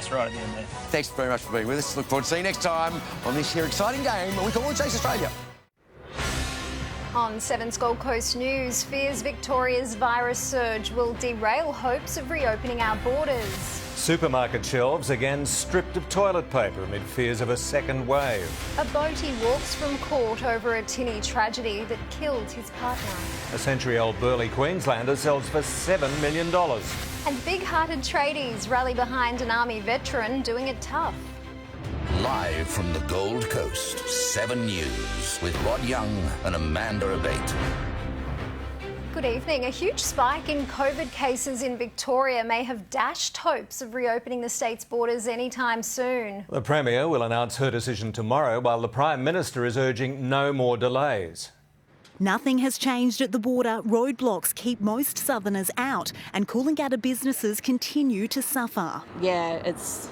chase right at the end there. Thanks very much for being with us. Look forward to seeing you next time on this here exciting game we call Chase Australia. On 7's Gold Coast News, fears Victoria's virus surge will derail hopes of reopening our borders. Supermarket shelves again stripped of toilet paper amid fears of a second wave. Abate walks from court over a tinny tragedy that killed his partner. A century-old burly Queenslander sells for $7 million. And big-hearted tradies rally behind an army veteran doing it tough. Live from the Gold Coast, 7 News with Rod Young and Amanda Abate. Good evening. A huge spike in COVID cases in Victoria may have dashed hopes of reopening the state's borders anytime soon. The Premier will announce her decision tomorrow, while the Prime Minister is urging no more delays. Nothing has changed at the border. Roadblocks keep most southerners out and Coolangatta businesses continue to suffer. Yeah, it's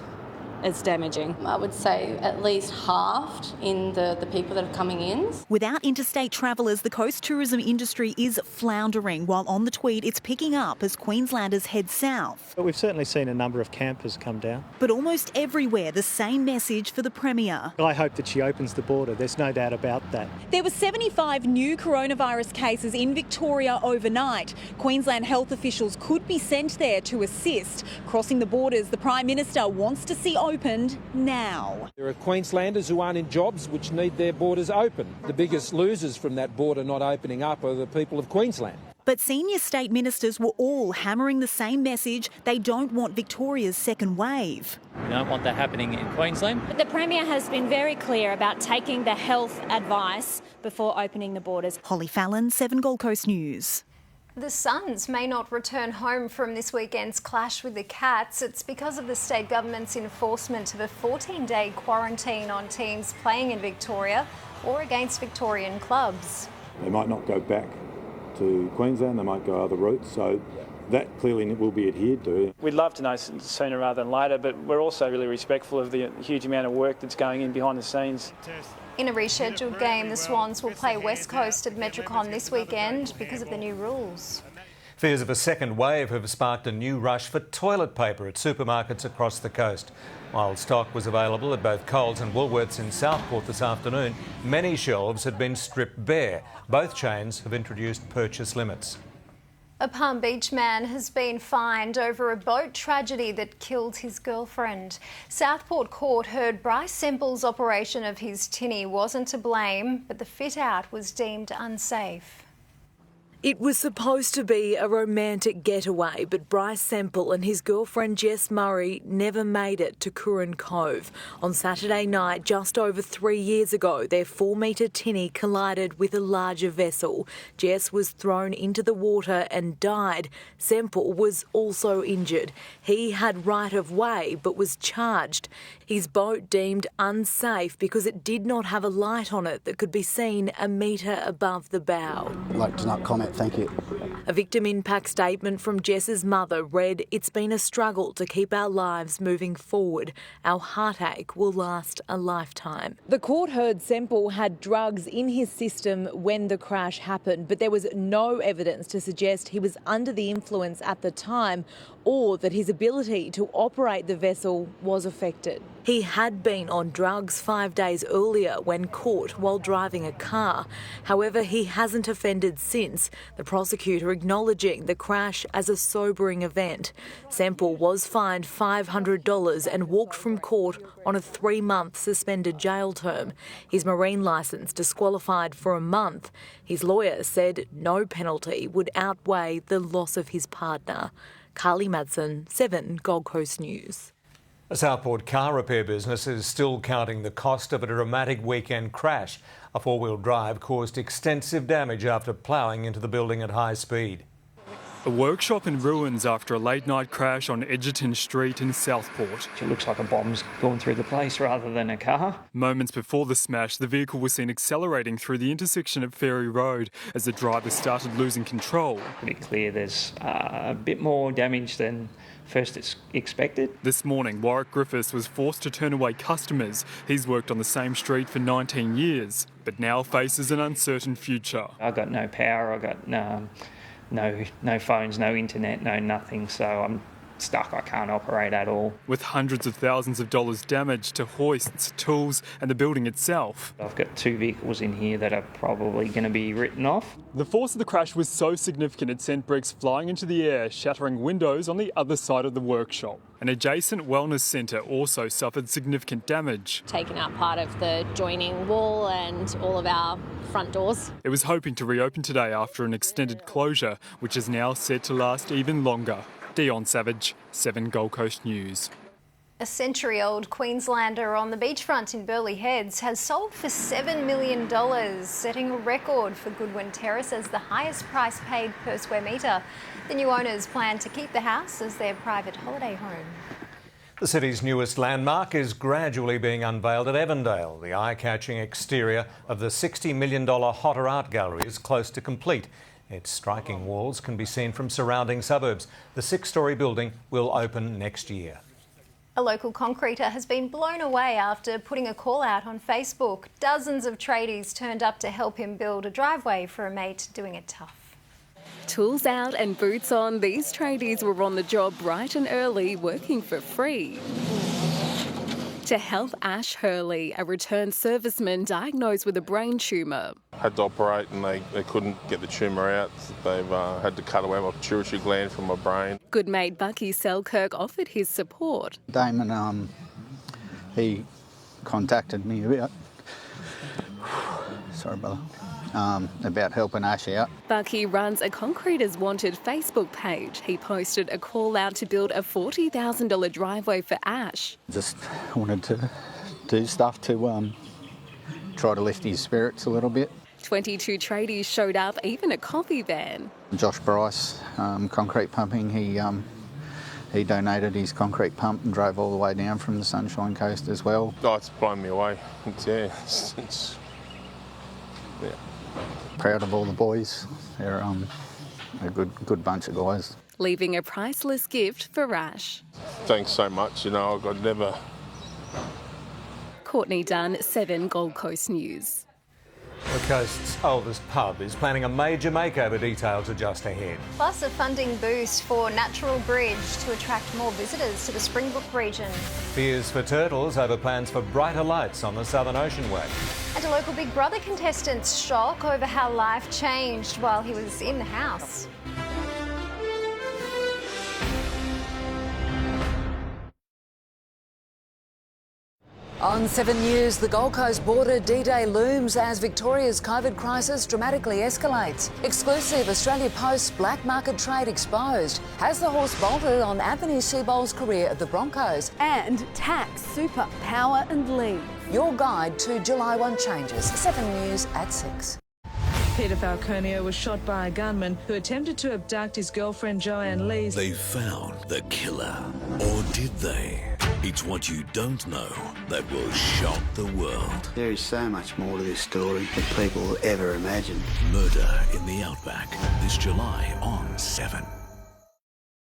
damaging. I would say at least halved in the people that are coming in. Without interstate travellers, the coast tourism industry is floundering, while on the Tweed it's picking up as Queenslanders head south. But we've certainly seen a number of campers come down. But almost everywhere, the same message for the Premier. I hope that she opens the border. There's no doubt about that. There were 75 new coronavirus cases in Victoria overnight. Queensland health officials could be sent there to assist. Crossing the borders, the Prime Minister wants to see opened now. There are Queenslanders who aren't in jobs which need their borders open. The biggest losers from that border not opening up are the people of Queensland. But senior state ministers were all hammering the same message. They don't want Victoria's second wave. We don't want that happening in Queensland. But the Premier has been very clear about taking the health advice before opening the borders. Holly Fallon, 7 Gold Coast News. The Suns may not return home from this weekend's clash with the Cats. It's because of the state government's enforcement of a 14-day quarantine on teams playing in Victoria or against Victorian clubs. They might not go back to Queensland, they might go other routes, so that clearly will be adhered to. We'd love to know sooner rather than later, but we're also really respectful of the huge amount of work that's going in behind the scenes. In a rescheduled game, the Swans will play West Coast at Metricon this weekend because of the new rules. Fears of a second wave have sparked a new rush for toilet paper at supermarkets across the coast. While stock was available at both Coles and Woolworths in Southport this afternoon, many shelves had been stripped bare. Both chains have introduced purchase limits. A Palm Beach man has been fined over a boat tragedy that killed his girlfriend. Southport Court heard Bryce Semple's operation of his tinny wasn't to blame, but the fit-out was deemed unsafe. It was supposed to be a romantic getaway, but Bryce Semple and his girlfriend Jess Murray never made it to Curran Cove. On Saturday night, just over 3 years ago, their 4-metre tinny collided with a larger vessel. Jess was thrown into the water and died. Semple was also injured. He had right of way but was charged. His boat deemed unsafe because it did not have a light on it that could be seen a metre above the bow. I'd like to not comment. Thank you. A victim impact statement from Jess's mother read, "It's been a struggle to keep our lives moving forward. Our heartache will last a lifetime." The court heard Semple had drugs in his system when the crash happened, but there was no evidence to suggest he was under the influence at the time or that his ability to operate the vessel was affected. He had been on drugs 5 days earlier when caught while driving a car. However, he hasn't offended since, the prosecutor acknowledging the crash as a sobering event. Semple was fined $500 and walked from court on a 3-month suspended jail term. His marine licence disqualified for a month. His lawyer said no penalty would outweigh the loss of his partner. Carly Madsen, 7 Gold Coast News. A Southport car repair business is still counting the cost of a dramatic weekend crash. A 4-wheel drive caused extensive damage after ploughing into the building at high speed. A workshop in ruins after a late-night crash on Edgerton Street in Southport. It looks like a bomb's gone through the place rather than a car. Moments before the smash, the vehicle was seen accelerating through the intersection at Ferry Road as the driver started losing control. Pretty clear there's a bit more damage than first it's expected. This morning, Warwick Griffiths was forced to turn away customers. He's worked on the same street for 19 years, but now faces an uncertain future. I've got no power, I've got no phones, no internet, no nothing, so I'm stuck. I can't operate at all. With hundreds of thousands of dollars damaged to hoists, tools and the building itself. I've got 2 vehicles in here that are probably going to be written off. The force of the crash was so significant it sent bricks flying into the air, shattering windows on the other side of the workshop. An adjacent wellness centre also suffered significant damage. Taken out part of the joining wall and all of our front doors. It was hoping to reopen today after an extended closure, which is now set to last even longer. Dion Savage, 7 Gold Coast News. A century-old Queenslander on the beachfront in Burleigh Heads has sold for $7 million, setting a record for Goodwin Terrace as the highest price paid per square metre. The new owners plan to keep the house as their private holiday home. The city's newest landmark is gradually being unveiled at Evandale. The eye-catching exterior of the $60 million Hotter Art Gallery is close to complete. Its striking walls can be seen from surrounding suburbs. The 6-storey building will open next year. A local concreter has been blown away after putting a call out on Facebook. Dozens of tradies turned up to help him build a driveway for a mate doing it tough. Tools out and boots on, these tradies were on the job bright and early, working for free. To help Ash Hurley, a returned serviceman diagnosed with a brain tumour. Had to operate and they couldn't get the tumour out. They've had to cut away my pituitary gland from my brain. Good mate Bucky Selkirk offered his support. Damon, he contacted me about, sorry brother, about helping Ash out. Bucky runs a Concreters Wanted Facebook page. He posted a call out to build a $40,000 driveway for Ash. Just wanted to do stuff to try to lift his spirits a little bit. 22 tradies showed up, even a coffee van. Josh Bryce, concrete pumping, he donated his concrete pump and drove all the way down from the Sunshine Coast as well. Oh, it's blown me away. Yeah. Proud of all the boys. They're a good bunch of guys. Leaving a priceless gift for Ash. Thanks so much. I'd never... Courtney Dunn, 7 Gold Coast News. The coast's oldest pub is planning a major makeover. Details are just ahead. Plus a funding boost for Natural Bridge to attract more visitors to the Springbrook region. Fears for turtles over plans for brighter lights on the Southern Ocean Way. And a local Big Brother contestant's shock over how life changed while he was in the house. On 7 News, the Gold Coast border D-Day looms as Victoria's COVID crisis dramatically escalates. Exclusive, Australia Post's black market trade exposed. Has the horse bolted on Anthony Seibol's career at the Broncos? And tax, super, power and leave. Your guide to July 1 changes. 7 News at 6. Peter Falconio was shot by a gunman who attempted to abduct his girlfriend Joanne Lee. They found the killer. Or did they? It's what you don't know that will shock the world. There is so much more to this story than people will ever imagine. Murder in the Outback, this July on 7.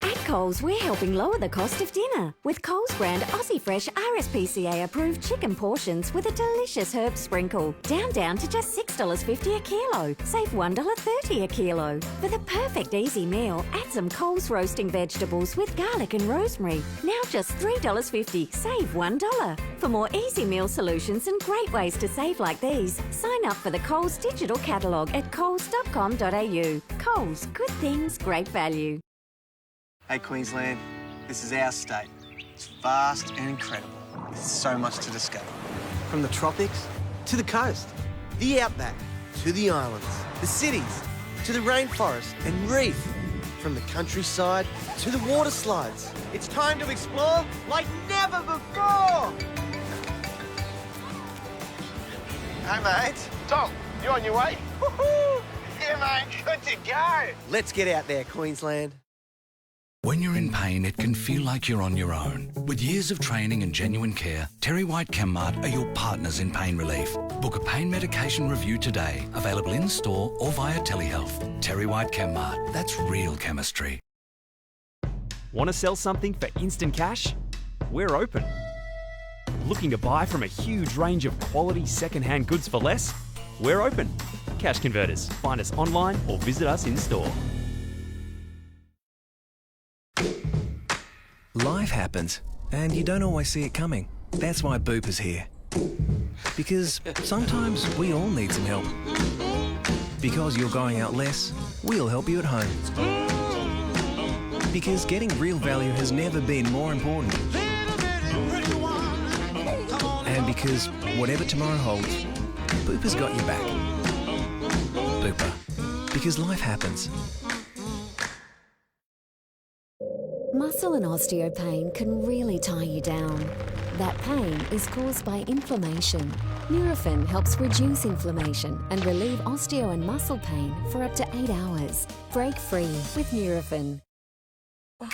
At Coles, we're helping lower the cost of dinner with Coles brand Aussie Fresh RSPCA approved chicken portions with a delicious herb sprinkle. Down to just $6.50 a kilo. Save $1.30 a kilo. For the perfect easy meal, add some Coles roasting vegetables with garlic and rosemary. Now just $3.50. Save $1. For more easy meal solutions and great ways to save like these, sign up for the Coles digital catalogue at coles.com.au. Coles, good things, great value. Hey Queensland, this is our state. It's vast and incredible, with so much to discover. From the tropics to the coast, the outback to the islands, the cities to the rainforest and reef, from the countryside to the water slides. It's time to explore like never before! Hey mate. Tom, you on your way? Woohoo! Yeah mate, good to go! Let's get out there, Queensland. When you're in pain, it can feel like you're on your own. With years of training and genuine care, Terry White Chemmart are your partners in pain relief. Book a pain medication review today, available in-store or via telehealth. Terry White Chemmart, that's real chemistry. Want to sell something for instant cash? We're open. Looking to buy from a huge range of quality second-hand goods for less? We're open. Cash Converters. Find us online or visit us in store. Life happens, and you don't always see it coming. That's why Boop is here. Because sometimes we all need some help. Because you're going out less, we'll help you at home. Because getting real value has never been more important. And because whatever tomorrow holds, Booper's got your back. Booper. Because life happens. Muscle and osteopain can really tie you down. That pain is caused by inflammation. Nurofen helps reduce inflammation and relieve osteo and muscle pain for up to 8 hours. Break free with Nurofen. What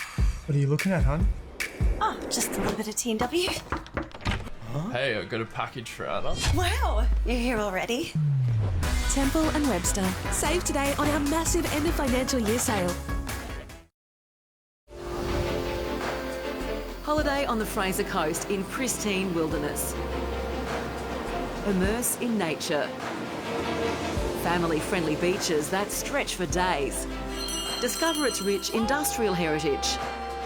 are you looking at, hon? Oh, just a little bit of T&W. Hey, I got a package for Anna. Wow, you're here already? Temple and Webster. Save today on our massive end of financial year sale. Holiday on the Fraser Coast in pristine wilderness. Immerse in nature. Family-friendly beaches that stretch for days. Discover its rich industrial heritage.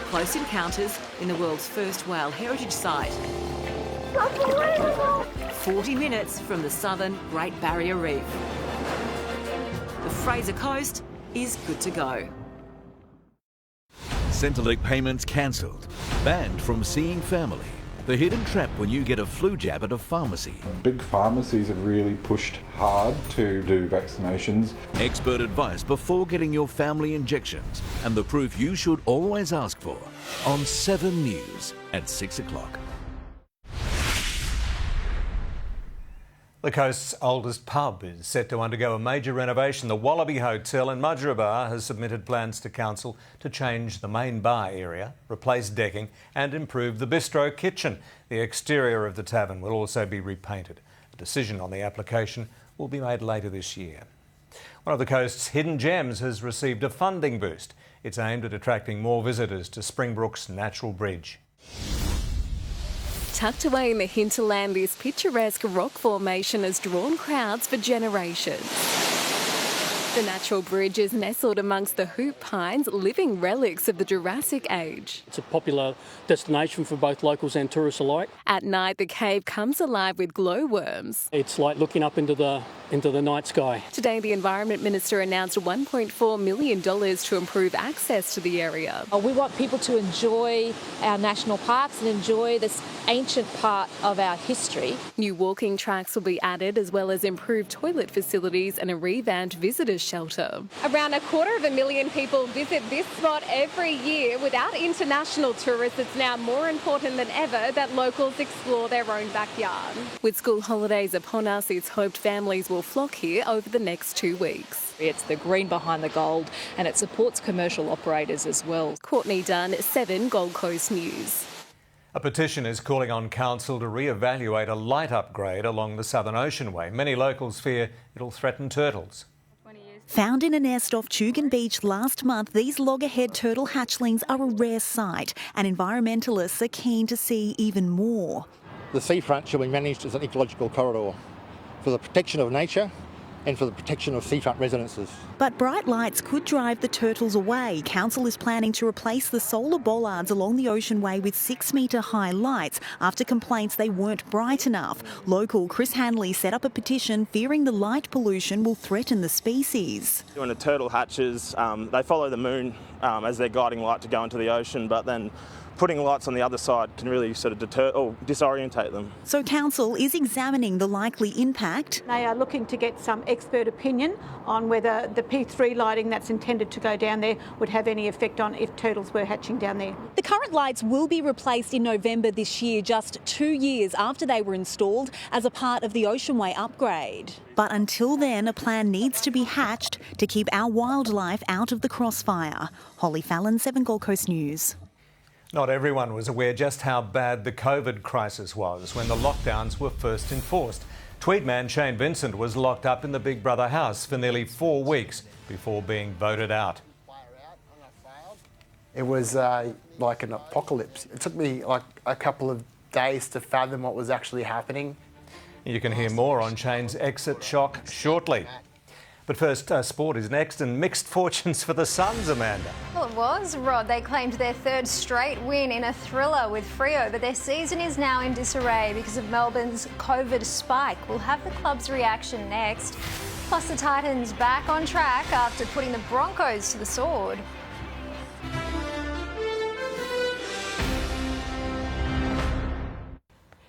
Close encounters in the world's first whale heritage site. 40 minutes from the southern Great Barrier Reef. The Fraser Coast is good to go. Centrelink payments cancelled. Banned from seeing family. The hidden trap when you get a flu jab at a pharmacy. Big pharmacies have really pushed hard to do vaccinations. Expert advice before getting your family injections. And the proof you should always ask for. On 7 News at 6 o'clock. The coast's oldest pub is set to undergo a major renovation. The Wallaby Hotel in Mudgeeraba has submitted plans to council to change the main bar area, replace decking and improve the bistro kitchen. The exterior of the tavern will also be repainted. A decision on the application will be made later this year. One of the coast's hidden gems has received a funding boost. It's aimed at attracting more visitors to Springbrook's natural bridge. Tucked away in the hinterland, this picturesque rock formation has drawn crowds for generations. The natural bridge is nestled amongst the hoop pines, living relics of the Jurassic Age. It's a popular destination for both locals and tourists alike. At night, the cave comes alive with glowworms. It's like looking up into the night sky. Today, the Environment Minister announced $1.4 million to improve access to the area. We want people to enjoy our national parks and enjoy this ancient part of our history. New walking tracks will be added, as well as improved toilet facilities and a revamped visitors shelter. Around 250,000 people visit this spot every year. Without international tourists, it's now more important than ever that locals explore their own backyard. With school holidays upon us, it's hoped families will flock here over the next 2 weeks. It's the green behind the gold, and it supports commercial operators as well. Courtney Dunn, 7 Gold Coast News. A petition is calling on council to re-evaluate a light upgrade along the Southern Oceanway. Many locals fear it'll threaten turtles. Found in a nest off Tugan Beach last month, these loggerhead turtle hatchlings are a rare sight, and environmentalists are keen to see even more. The seafront should be managed as an ecological corridor for the protection of nature and for the protection of seafront residences. But bright lights could drive the turtles away. Council is planning to replace the solar bollards along the Oceanway with 6-metre high lights after complaints they weren't bright enough. Local Chris Hanley set up a petition fearing the light pollution will threaten the species. When the turtle hatches, they follow the moon as their guiding light to go into the ocean, but then putting lights on the other side can really sort of deter or disorientate them. So council is examining the likely impact. They are looking to get some expert opinion on whether the P3 lighting that's intended to go down there would have any effect on if turtles were hatching down there. The current lights will be replaced in November this year, just 2 years after they were installed as a part of the Oceanway upgrade. But until then, a plan needs to be hatched to keep our wildlife out of the crossfire. Holly Fallon, 7 Gold Coast News. Not everyone was aware just how bad the COVID crisis was when the lockdowns were first enforced. Tweed man Shane Vincent was locked up in the Big Brother house for nearly 4 weeks before being voted out. It was like an apocalypse. It took me like a couple of days to fathom what was actually happening. You can hear more on Shane's exit shock shortly. But first, sport is next, and mixed fortunes for the Suns, Amanda. Well, it was, Rod. They claimed their third straight win in a thriller with Freo, but their season is now in disarray because of Melbourne's COVID spike. We'll have the club's reaction next. Plus, the Titans back on track after putting the Broncos to the sword.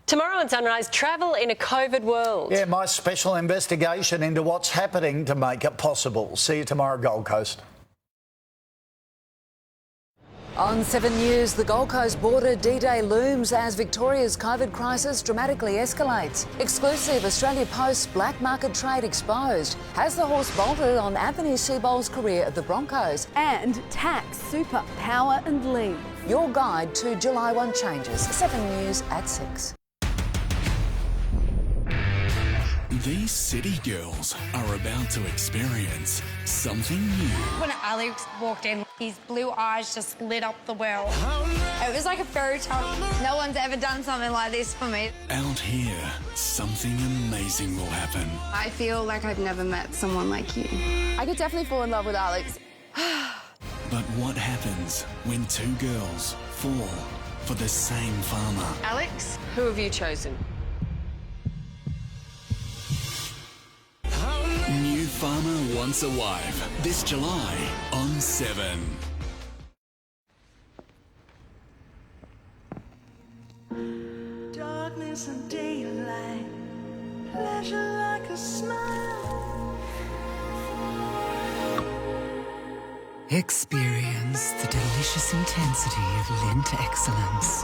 Tomorrow on Sunrise, travel in a COVID world. Yeah, my special investigation into what's happening to make it possible. See you tomorrow, Gold Coast. On 7 News, the Gold Coast border D-Day looms as Victoria's COVID crisis dramatically escalates. Exclusive, Australia Post's black market trade exposed. Has the horse bolted on Anthony Seibol's career at the Broncos? And tax, super, power and leave. Your guide to July 1 changes. 7 News at 6. These city girls are about to experience something new. When Alex walked in, his blue eyes just lit up the world. It was like a fairy tale. No one's ever done something like this for me. Out here, something amazing will happen. I feel like I've never met someone like you. I could definitely fall in love with Alex. But what happens when two girls fall for the same farmer? Alex? Who have you chosen? New Farmer Wants a Wife, this July on 7. Darkness and daylight, pleasure like a smile. Experience the delicious intensity of Lindt Excellence.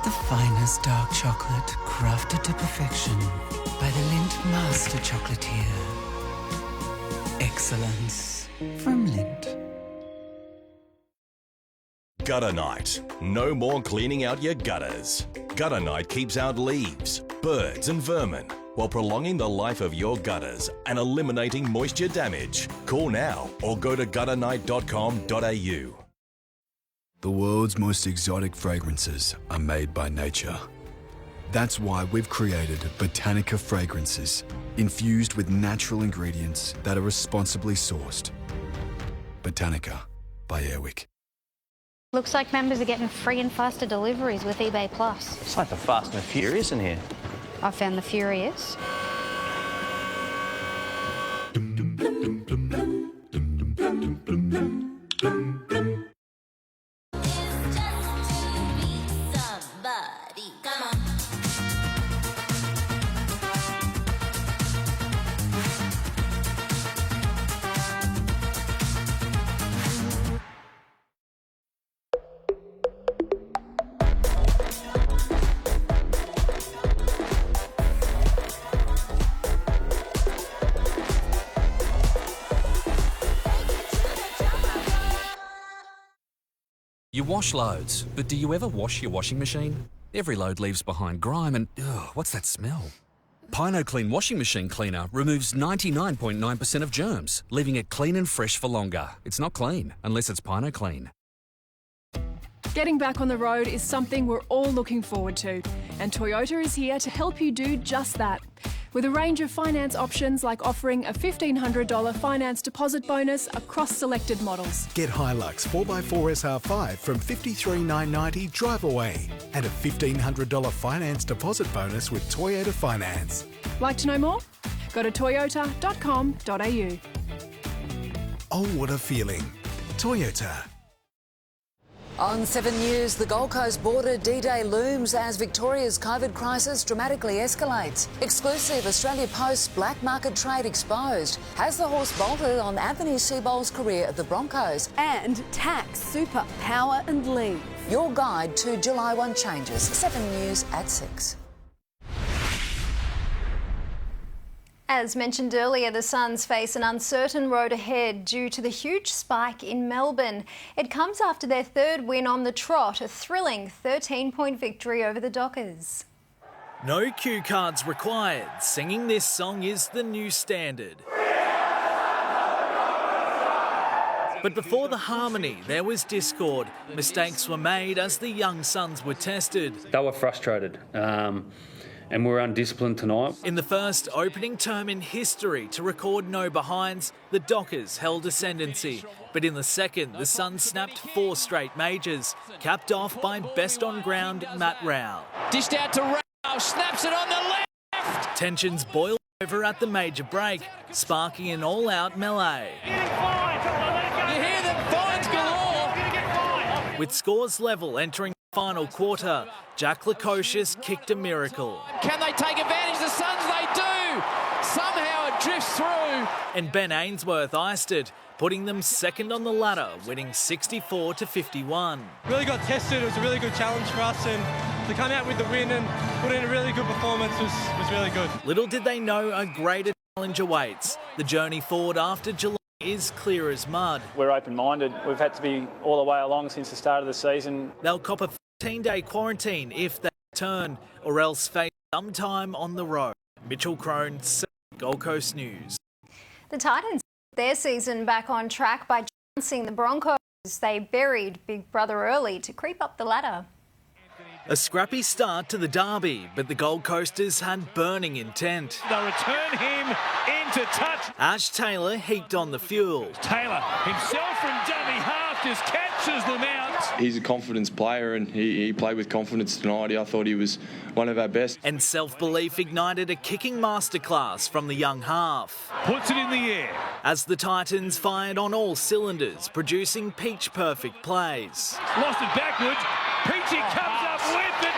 The finest dark chocolate crafted to perfection by the Lindt Master Chocolatier. Excellence from Lindt. Gutter Night. No more cleaning out your gutters. Gutter Night keeps out leaves, birds and vermin while prolonging the life of your gutters and eliminating moisture damage. Call now or go to gutternight.com.au. The world's most exotic fragrances are made by nature. That's why we've created Botanica fragrances, infused with natural ingredients that are responsibly sourced. Botanica by Airwick. Looks like members are getting free and faster deliveries with eBay Plus. It's like the Fast and the Furious in here. I found the Furious. You wash loads, but do you ever wash your washing machine? Every load leaves behind grime and, what's that smell? PinoClean Washing Machine Cleaner removes 99.9% of germs, leaving it clean and fresh for longer. It's not clean unless it's PinoClean. Getting back on the road is something we're all looking forward to, and Toyota is here to help you do just that. With a range of finance options like offering a $1,500 finance deposit bonus across selected models. Get Hilux 4x4 SR5 from $53,990 drive away and a $1,500 finance deposit bonus with Toyota Finance. Like to know more? Go to toyota.com.au. Oh, what a feeling. Toyota. On 7 News, the Gold Coast border D-Day looms as Victoria's COVID crisis dramatically escalates. Exclusive, Australia Post's black market trade exposed. Has the horse bolted on Anthony Seibol's career at the Broncos? And tax, super, power and leave. Your guide to July 1 changes. 7 News at 6. As mentioned earlier, the Suns face an uncertain road ahead due to the huge spike in Melbourne. It comes after their third win on the trot, a thrilling 13-point victory over the Dockers. No cue cards required. Singing this song is the new standard. But before the harmony, there was discord. Mistakes were made as the young Suns were tested. They were frustrated. and we're undisciplined tonight. In the first opening term in history to record no behinds, the Dockers held ascendancy. But in the second, the Suns snapped 4 straight majors, capped off by best on ground Matt Rowell. Dished out to Rowell, snaps it on the left. Tensions boiled over at the major break, sparking an all-out melee. You hear them, fines galore. With scores level entering the final quarter, Jack Lukosius kicked a miracle. Can they take advantage? The Suns, they do. Somehow it drifts through. And Ben Ainsworth iced it, putting them second on the ladder, winning 64-51. Really got tested. It was a really good challenge for us, and to come out with the win and put in a really good performance was really good. Little did they know a greater challenge awaits. The journey forward after July is clear as mud. We're open-minded. We've had to be all the way along since the start of the season. They'll cop a 14-day quarantine if they return, or else face some time on the road. Mitchell Crone, Gold Coast News. The Titans their season back on track by trouncing the Broncos. They buried Big Brother early to creep up the ladder. A scrappy start to the derby, but the Gold Coasters had burning intent. They'll return him into touch. Ash Taylor heaped on the fuel. Taylor himself from dummy half just catches them out. He's a confidence player and he played with confidence tonight. I thought he was one of our best. And self-belief ignited a kicking masterclass from the young half. Puts it in the air. As the Titans fired on all cylinders, producing peach-perfect plays. Lost it backwards. Peachy comes up with it,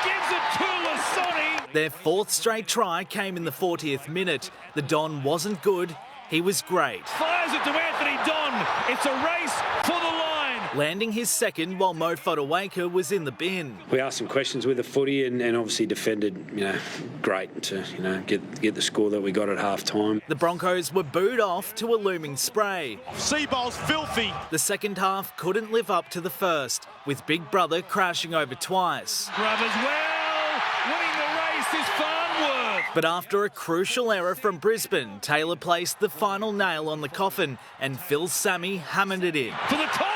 gives it to Lasoni. Their 4th straight try came in the 40th minute. The Don wasn't good, he was great. Fires it to Anthony Don. It's a race for the line. Landing his second while Mo Fodawaker was in the bin. We asked some questions with the footy and obviously defended, great to, get the score that we got at half-time. The Broncos were booed off to a looming spray. Seabold's filthy. The second half couldn't live up to the first, with Big Brother crashing over twice. Brothers well, winning the race is Farnworth. But after a crucial error from Brisbane, Taylor placed the final nail on the coffin and Phil Sammy hammered it in. For the corner!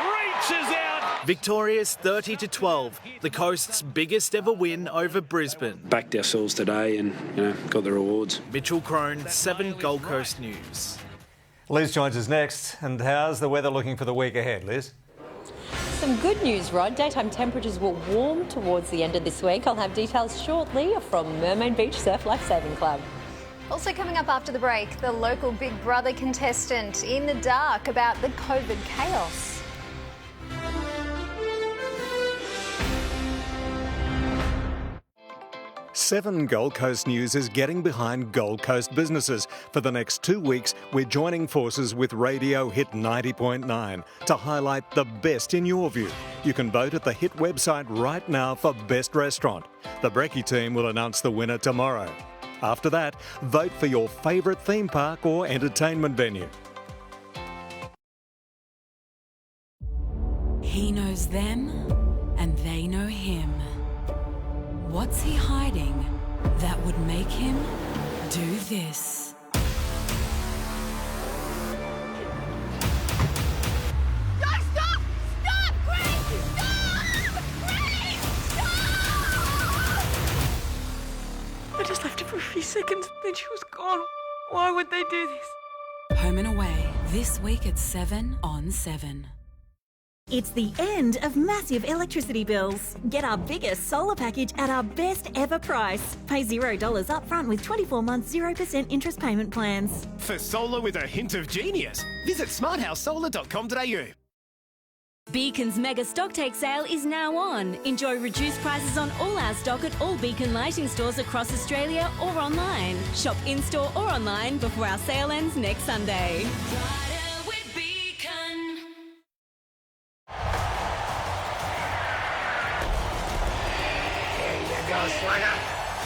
Reaches out! Victoria's 30-12, the coast's biggest ever win over Brisbane. Backed ourselves today and, got the rewards. Mitchell Crone, 7 Gold Coast News. Liz joins us next. And how's the weather looking for the week ahead, Liz? Some good news, Rod. Daytime temperatures will warm towards the end of this week. I'll have details shortly from Mermaid Beach Surf Lifesaving Club. Also coming up after the break, the local Big Brother contestant in the dark about the COVID chaos. Seven Gold Coast News is getting behind Gold Coast businesses. For the next 2 weeks, we're joining forces with Radio Hit 90.9 to highlight the best in your view. You can vote at the Hit website right now for Best Restaurant. The Brekkie team will announce the winner tomorrow. After that, vote for your favourite theme park or entertainment venue. He knows them and they know him. What's he hiding that would make him do this? Stop! Stop! Grace! Stop! Grace! Stop! I just left her for a few seconds, then she was gone. Why would they do this? Home and Away, this week at 7 on 7. It's the end of massive electricity bills. Get our biggest solar package at our best ever price. Pay $0 upfront with 24 months 0% interest payment plans. For solar with a hint of genius, visit smarthousesolar.com.au. Beacon's mega stocktake sale is now on. Enjoy reduced prices on all our stock at all Beacon lighting stores across Australia or online. Shop in-store or online before our sale ends next Sunday.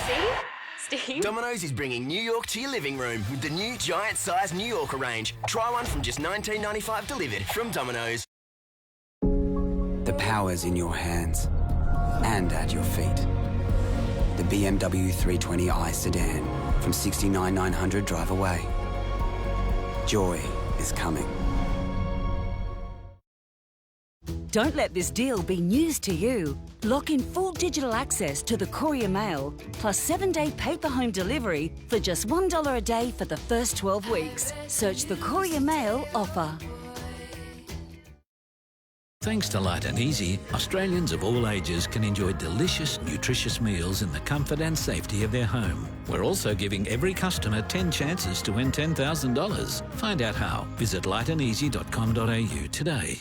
See? Steve? Domino's is bringing New York to your living room with the new giant-sized New Yorker range. Try one from just $19.95 delivered from Domino's. The power's in your hands and at your feet. The BMW 320i sedan from $69,900 drive away. Joy is coming. Don't let this deal be news to you. Lock in full digital access to the Courier Mail, plus 7-day paper home delivery for just $1 a day for the first 12 weeks. Search the Courier Mail offer. Thanks to Light and Easy, Australians of all ages can enjoy delicious, nutritious meals in the comfort and safety of their home. We're also giving every customer 10 chances to win $10,000. Find out how. Visit lightandeasy.com.au today.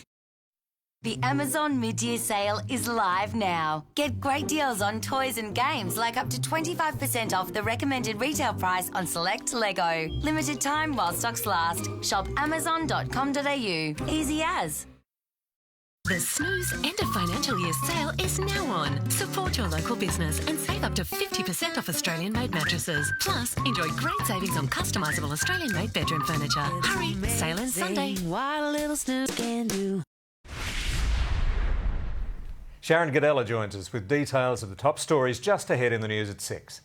The Amazon mid-year sale is live now. Get great deals on toys and games, like up to 25% off the recommended retail price on select Lego. Limited time while stocks last. Shop amazon.com.au. Easy as. The Snooze End of Financial Year sale is now on. Support your local business and save up to 50% off Australian-made mattresses. Plus, enjoy great savings on customisable Australian-made bedroom furniture. Hurry, sale ends Sunday. What a little snooze can do. Sharon Godella joins us with details of the top stories just ahead in the news at 6.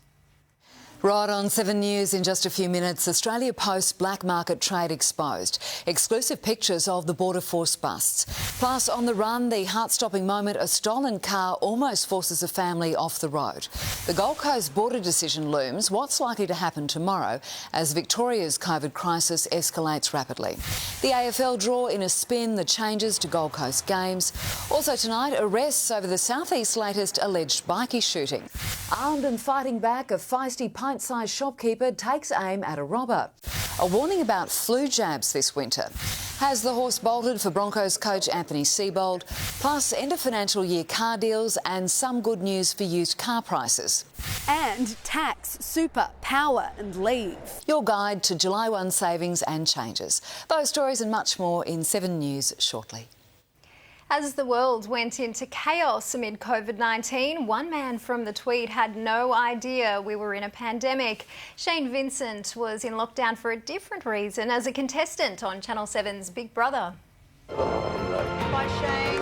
Right on 7 News in just a few minutes. Australia Post black market trade exposed. Exclusive pictures of the Border Force busts. Plus, on the run, the heart-stopping moment a stolen car almost forces a family off the road. The Gold Coast border decision looms. What's likely to happen tomorrow as Victoria's COVID crisis escalates rapidly? The AFL draw in a spin, the changes to Gold Coast games. Also tonight, arrests over the Southeast's latest alleged bikie shooting. Armed and fighting back, a feisty pint-sized shopkeeper takes aim at a robber. A warning about flu jabs this winter. Has the horse bolted for Broncos coach Anthony Seibold? Plus, end of financial year car deals and some good news for used car prices. And tax, super, power and leave. Your guide to July 1 savings and changes. Those stories and much more in 7 News shortly. As the world went into chaos amid COVID-19, one man from the Tweed had no idea we were in a pandemic. Shane Vincent was in lockdown for a different reason as a contestant on Channel 7's Big Brother. Bye, Shane.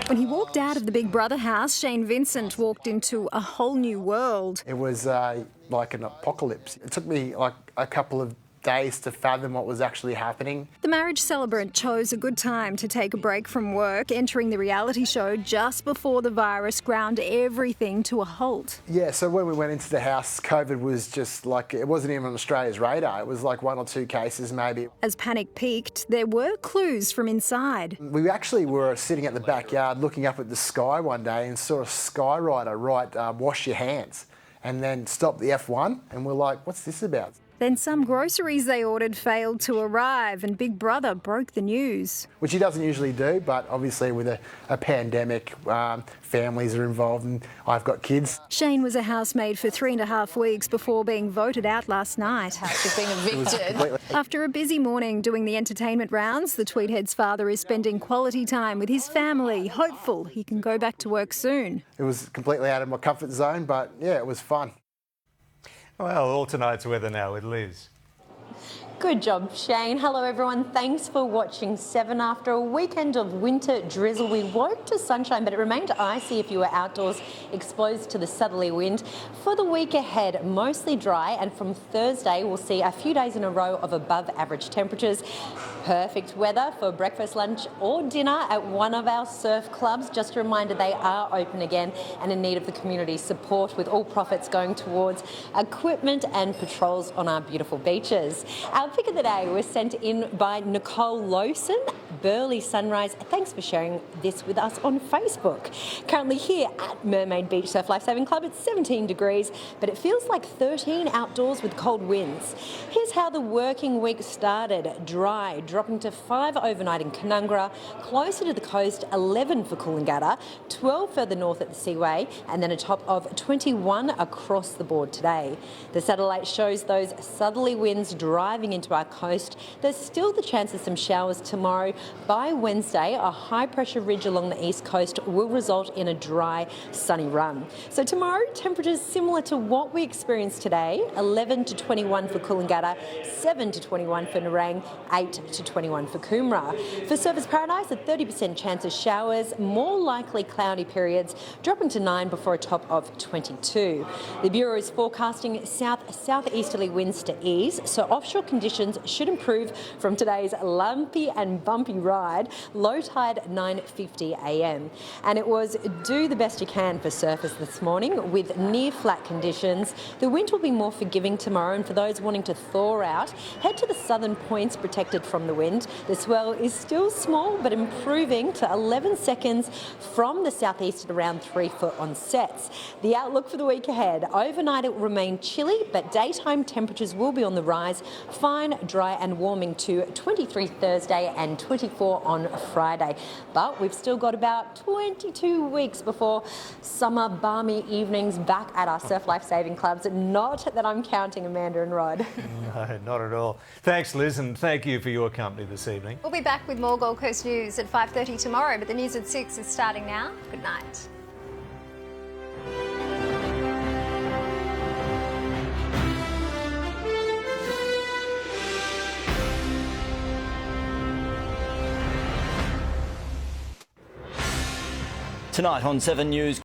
When he walked out of the Big Brother house, Shane Vincent walked into a whole new world. It was like an apocalypse. It took me like a couple of days to fathom what was actually happening. The marriage celebrant chose a good time to take a break from work, entering the reality show just before the virus ground everything to a halt. Yeah, so when we went into the house, COVID was just like, it wasn't even on Australia's radar. It was like 1 or 2 cases maybe. As panic peaked, there were clues from inside. We actually were sitting at the backyard looking up at the sky one day and saw a skywriter write, wash your hands, and then stop the F1, and we're like, what's this about? Then some groceries they ordered failed to arrive and Big Brother broke the news. Which he doesn't usually do, but obviously with a pandemic, families are involved and I've got kids. Shane was a housemaid for 3.5 weeks before being voted out last night. He's been evicted. After a busy morning doing the entertainment rounds, the Tweedhead's father is spending quality time with his family, hopeful he can go back to work soon. It was completely out of my comfort zone, but yeah, it was fun. Well, all tonight's weather now with Liz. Good job, Shane. Hello, everyone. Thanks for watching 7. After a weekend of winter drizzle, we woke to sunshine, but it remained icy if you were outdoors exposed to the southerly wind. For the week ahead, mostly dry, and from Thursday, we'll see a few days in a row of above average temperatures. Perfect weather for breakfast, lunch or dinner at one of our surf clubs. Just a reminder, they are open again and in need of the community's support, with all profits going towards equipment and patrols on our beautiful beaches. Our pick of the day was sent in by Nicole Lowson, Burleigh Sunrise. Thanks for sharing this with us on Facebook. Currently here at Mermaid Beach Surf Lifesaving Club, it's 17 degrees, but it feels like 13 outdoors with cold winds. Here's how the working week started. Dry, dropping to 5 overnight in Canungra, closer to the coast, 11 for Coolangatta, 12 further north at the Seaway, and then a top of 21 across the board today. The satellite shows those southerly winds driving into our coast. There's still the chance of some showers tomorrow. By Wednesday, a high pressure ridge along the east coast will result in a dry, sunny run. So tomorrow, temperatures similar to what we experienced today, 11 to 21 for Coolangatta, 7 to 21 for Nerang, 8 to 21 for Coomera. For Surfers Paradise, a 30% chance of showers, more likely cloudy periods, dropping to 9 before a top of 22. The Bureau is forecasting south-southeasterly winds to ease, so offshore conditions conditions should improve from today's lumpy and bumpy ride. Low tide 9:50 a.m. And it was do the best you can for surface this morning with near flat conditions. The wind will be more forgiving tomorrow, and for those wanting to thaw out, head to the southern points protected from the wind. The swell is still small but improving to 11 seconds from the southeast at around 3 foot on sets. The outlook for the week ahead: overnight it will remain chilly, but daytime temperatures will be on the rise. Fine, dry and warming to 23 Thursday and 24 on Friday. But we've still got about 22 weeks before summer balmy evenings back at our Surf Life Saving Clubs. Not that I'm counting, Amanda and Rod. No, not at all. Thanks, Liz, and thank you for your company this evening. We'll be back with more Gold Coast news at 5:30 tomorrow, but the news at 6 is starting now. Good night. Tonight on 7 News.